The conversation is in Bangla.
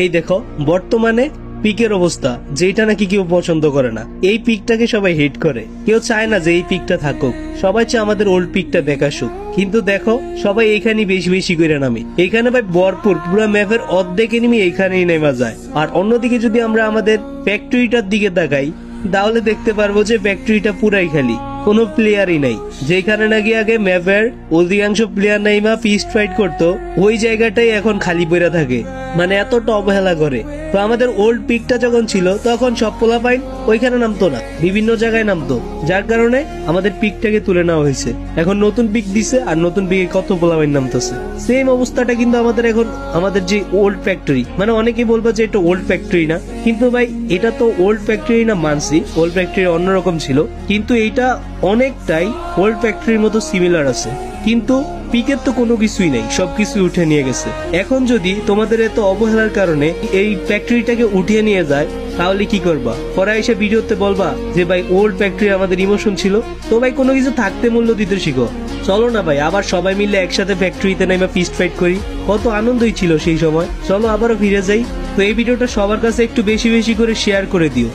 এই দেখো বর্তমানে পিকের অবস্থা, যেটা নাকি কেউ পছন্দ করে না। এই পিকটাকে সবাই হেট করে, কেউ চায় না যে এই পিকটা থাকুক, সবাই চায় আমাদের ওল্ড পিকটা ব্যাক আসুক। কিন্তু দেখো সবাই এইখানে বেশি বেশি করে নামে, এখানে ভাই ভরপুর পুরো ম্যাপের অর্ধেক এনিমি এইখানেই নেমা যায়। আর অন্যদিকে যদি আমরা আমাদের ফ্যাক্টরিটার দিকে তাকাই তাহলে দেখতে পারবো যে ফ্যাক্টরিটা পুরাই খালি, কোনো প্লেয়ারই নাই। যেখানে নাকি আগে ম্যাপের অধিকাংশ প্লেয়ার নাইমা ফিস্ট ফাইট করতো, ওই জায়গাটাই এখন খালি পড়ে থাকে, মানে এতটা অবহেলা করে। তো আমাদের ওল্ড পিকটা যখন ছিল তখন সব পোলাপাইন ওইখানে নামতো না, বিভিন্ন জায়গায় নামতো, যার কারণে আমাদের পিকটাকে তুলে নেওয়া হয়েছে। এখন নতুন পিক দিছে আর নতুন পিকে কত পোলাপাইন নামতেছে। সেম অবস্থাটা কিন্তু আমাদের এখন আমাদের যে ওল্ড ফ্যাক্টরি, মানে অনেকেই বলবো যে এটা ওল্ড ফ্যাক্টরি না, কিন্তু ভাই এটা তো ওল্ড ফ্যাক্টরি না, মানছি ওল্ড ফ্যাক্টরি অন্যরকম ছিল, কিন্তু এইটা অনেকটাই ওল্ড ফ্যাক্টরির মতো সিমিলার আছে। কিন্তু পিকের তো কোনো কিছুই নেই, সবকিছু উঠে নিয়ে গেছে। এখন যদি তোমাদের এত অবহেলার কারণে এই ফ্যাক্টরিটাকে উঠিয়ে নিয়ে যায় তাহলে কি করবা? পরে এসে ভিডিওতে বলবা যে ভাই ওল্ড ফ্যাক্টরি আমাদের ইমোশন ছিল। তো ভাই কোনো কিছু থাকতে মূল্য দিতে শিখো। চলো না ভাই আবার সবাই মিলে একসাথে ফ্যাক্টরিতে নেমে ফিস্ট ফাইট করি, কত আনন্দই ছিল সেই সময়। চলো আবারও ফিরে যাই। তো এই ভিডিওটা সবার কাছে একটু বেশি বেশি করে শেয়ার করে দিও।